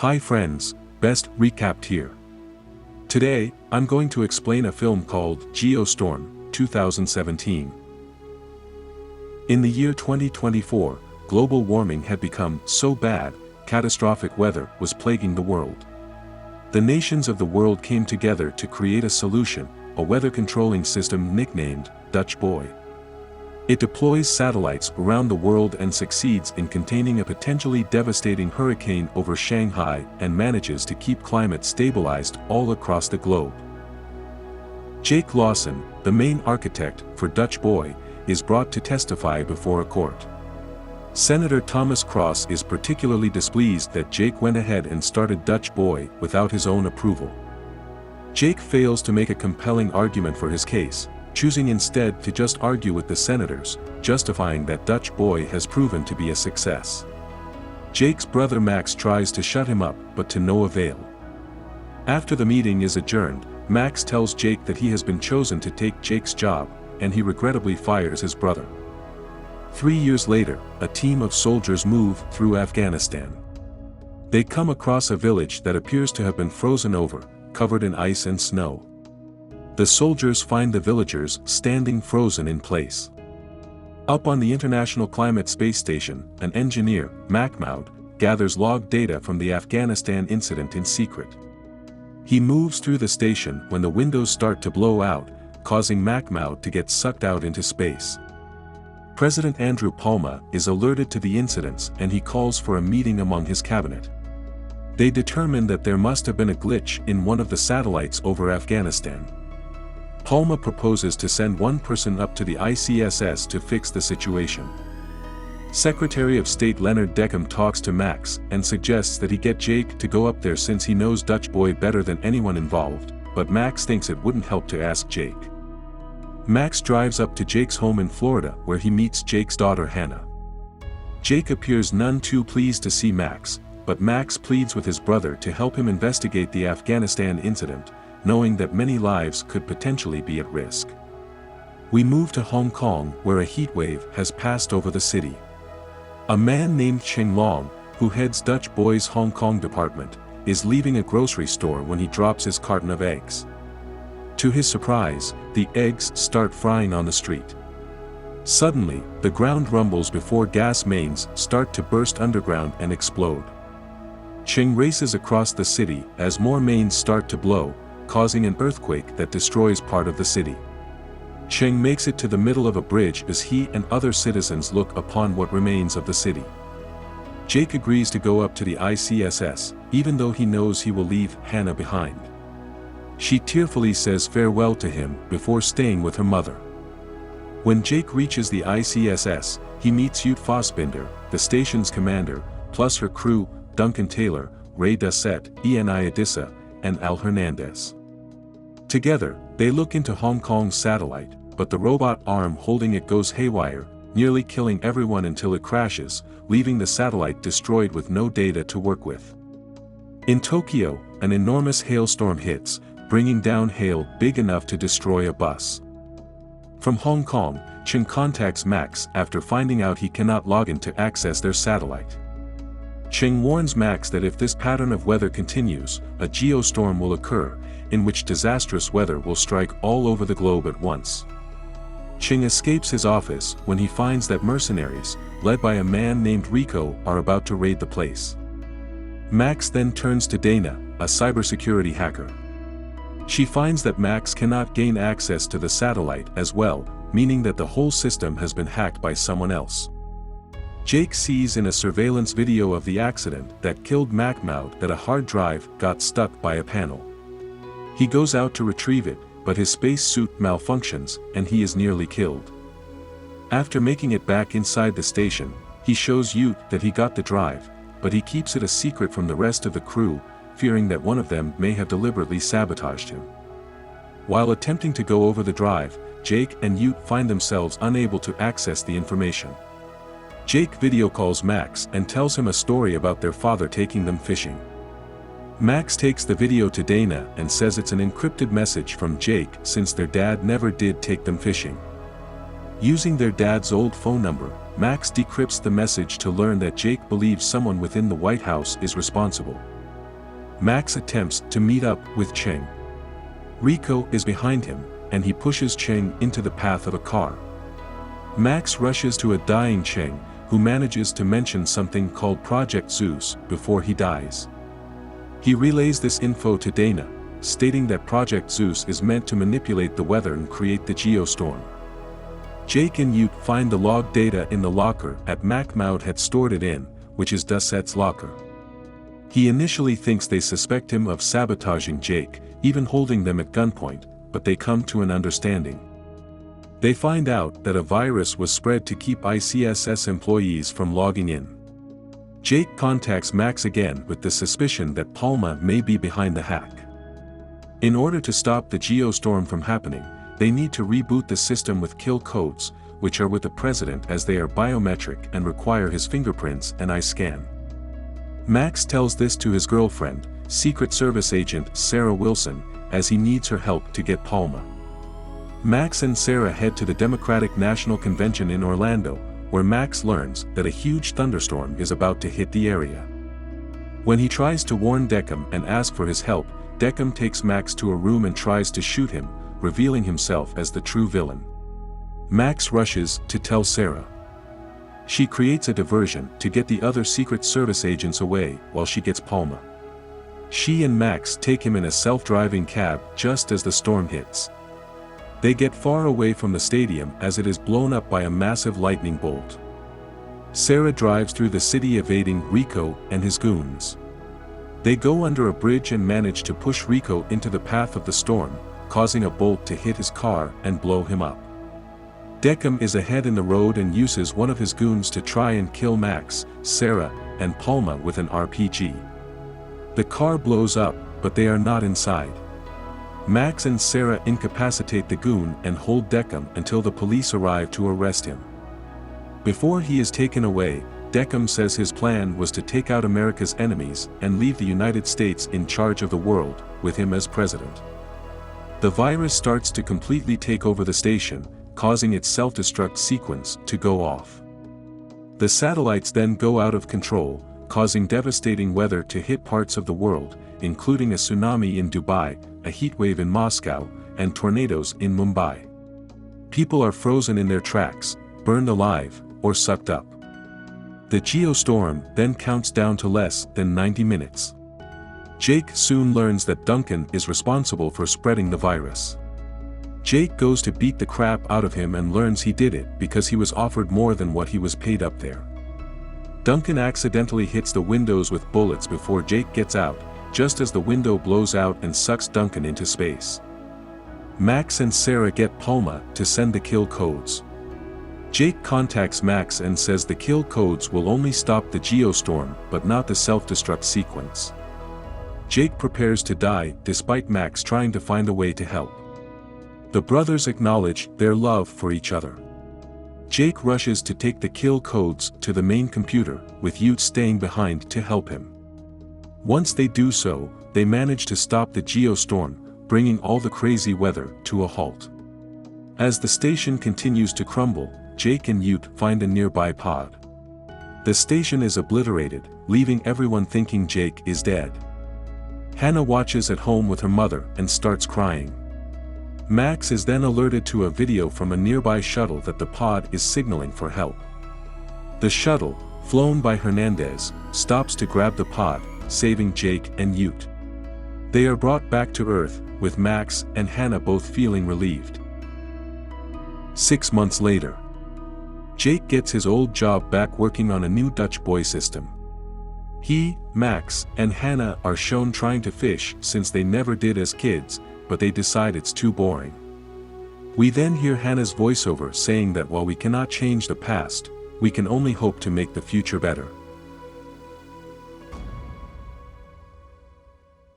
Hi friends, best recapped here. Today, I'm going to explain a film called Geostorm, 2017. In the year 2024, global warming had become so bad, catastrophic weather was plaguing the world. The nations of the world came together to create a solution, a weather controlling system nicknamed Dutch Boy. It deploys satellites around the world and succeeds in containing a potentially devastating hurricane over Shanghai and manages to keep climate stabilized all across the globe. Jake Lawson, the main architect for Dutch Boy, is brought to testify before a court. Senator Thomas Cross is particularly displeased that Jake went ahead and started Dutch Boy without his own approval. Jake fails to make a compelling argument for his case, choosing instead to just argue with the senators, justifying that Dutch Boy has proven to be a success. Jake's brother Max tries to shut him up, but to no avail. After the meeting is adjourned, Max tells Jake that he has been chosen to take Jake's job, and he regrettably fires his brother. 3 years later, a team of soldiers move through Afghanistan. They come across a village that appears to have been frozen over, covered in ice and snow. The soldiers find the villagers standing frozen in place. Up on the International Climate Space Station, an engineer, Mahmoud, gathers log data from the Afghanistan incident in secret. He moves through the station when the windows start to blow out, causing Mahmoud to get sucked out into space. President Andrew Palma is alerted to the incidents and he calls for a meeting among his cabinet. They determine that there must have been a glitch in one of the satellites over Afghanistan. Palma proposes to send one person up to the ICSS to fix the situation. Secretary of State Leonard Deckham talks to Max and suggests that he get Jake to go up there since he knows Dutch Boy better than anyone involved, but Max thinks it wouldn't help to ask Jake. Max drives up to Jake's home in Florida where he meets Jake's daughter Hannah. Jake appears none too pleased to see Max, but Max pleads with his brother to help him investigate the Afghanistan incident, knowing that many lives could potentially be at risk. We move to Hong Kong where a heatwave has passed over the city. A man named Cheng Long, who heads Dutch Boy's Hong Kong department, is leaving a grocery store when he drops his carton of eggs. To his surprise, the eggs start frying on the street. Suddenly, the ground rumbles before gas mains start to burst underground and explode. Cheng races across the city as more mains start to blow, causing an earthquake that destroys part of the city. Cheng makes it to the middle of a bridge as he and other citizens look upon what remains of the city. Jake agrees to go up to the ICSS, even though he knows he will leave Hannah behind. She tearfully says farewell to him before staying with her mother. When Jake reaches the ICSS, he meets Ute Fassbinder, the station's commander, plus her crew, Duncan Taylor, Ray Dasset, Eni Adissa, and Al Hernandez. Together, they look into Hong Kong's satellite, but the robot arm holding it goes haywire, nearly killing everyone until it crashes, leaving the satellite destroyed with no data to work with. In Tokyo, an enormous hailstorm hits, bringing down hail big enough to destroy a bus. From Hong Kong, Cheng contacts Max after finding out he cannot log in to access their satellite. Cheng warns Max that if this pattern of weather continues, a geostorm will occur, in which disastrous weather will strike all over the globe at once. Cheng escapes his office when he finds that mercenaries, led by a man named Rico, are about to raid the place. Max then turns to Dana, a cybersecurity hacker. She finds that Max cannot gain access to the satellite as well, meaning that the whole system has been hacked by someone else. Jake sees in a surveillance video of the accident that killed Mahmoud that a hard drive got stuck by a panel. He goes out to retrieve it, but his space suit malfunctions and he is nearly killed. After making it back inside the station, he shows Ute that he got the drive, but he keeps it a secret from the rest of the crew, fearing that one of them may have deliberately sabotaged him. While attempting to go over the drive, Jake and Ute find themselves unable to access the information. Jake video calls Max and tells him a story about their father taking them fishing. Max takes the video to Dana and says it's an encrypted message from Jake since their dad never did take them fishing. Using their dad's old phone number, Max decrypts the message to learn that Jake believes someone within the White House is responsible. Max attempts to meet up with Cheng. Rico is behind him, and he pushes Cheng into the path of a car. Max rushes to a dying Cheng, who manages to mention something called Project Zeus before he dies. He relays this info to Dana, stating that Project Zeus is meant to manipulate the weather and create the geostorm. Jake and Ute find the log data in the locker that Macmouth had stored it in, which is Dusset's locker. He initially thinks they suspect him of sabotaging Jake, even holding them at gunpoint, but they come to an understanding. They find out that a virus was spread to keep ICSS employees from logging in. Jake contacts Max again with the suspicion that Palma may be behind the hack. In order to stop the geostorm from happening, they need to reboot the system with kill codes, which are with the president as they are biometric and require his fingerprints and eye scan. Max tells this to his girlfriend, Secret Service agent Sarah Wilson, as he needs her help to get Palma. Max and Sarah head to the Democratic National Convention in Orlando, where Max learns that a huge thunderstorm is about to hit the area. When he tries to warn Deckham and ask for his help, Deckham takes Max to a room and tries to shoot him, revealing himself as the true villain. Max rushes to tell Sarah. She creates a diversion to get the other Secret Service agents away while she gets Palma. She and Max take him in a self-driving cab just as the storm hits. They get far away from the stadium as it is blown up by a massive lightning bolt. Sarah drives through the city evading Rico and his goons. They go under a bridge and manage to push Rico into the path of the storm, causing a bolt to hit his car and blow him up. Deckham is ahead in the road and uses one of his goons to try and kill Max, Sarah, and Palma with an RPG. The car blows up, but they are not inside. Max and Sarah incapacitate the goon and hold Deckham until the police arrive to arrest him. Before he is taken away, Deckham says his plan was to take out America's enemies and leave the United States in charge of the world, with him as president. The virus starts to completely take over the station, causing its self-destruct sequence to go off. The satellites then go out of control, causing devastating weather to hit parts of the world, including a tsunami in Dubai, a heatwave in Moscow, and tornadoes in Mumbai. People are frozen in their tracks, burned alive, or sucked up. The geostorm then counts down to less than 90 minutes. Jake soon learns that Duncan is responsible for spreading the virus. Jake goes to beat the crap out of him and learns he did it because he was offered more than what he was paid up there. Duncan accidentally hits the windows with bullets before Jake gets out, just as the window blows out and sucks Duncan into space. Max and Sarah get Palma to send the kill codes. Jake contacts Max and says the kill codes will only stop the geostorm but not the self-destruct sequence. Jake prepares to die despite Max trying to find a way to help. The brothers acknowledge their love for each other. Jake rushes to take the kill codes to the main computer, with Ute staying behind to help him. Once they do so, they manage to stop the geostorm, bringing all the crazy weather to a halt. As the station continues to crumble, Jake and Ute find a nearby pod. The station is obliterated, leaving everyone thinking Jake is dead. Hannah watches at home with her mother and starts crying. Max is then alerted to a video from a nearby shuttle that the pod is signaling for help. The shuttle, flown by Hernandez, stops to grab the pod, saving Jake and Ute. They are brought back to Earth, with Max and Hannah both feeling relieved. 6 months later, Jake gets his old job back working on a new Dutch boy system. He, Max, and Hannah are shown trying to fish since they never did as kids, but they decide it's too boring. We then hear Hannah's voiceover saying that while we cannot change the past, we can only hope to make the future better.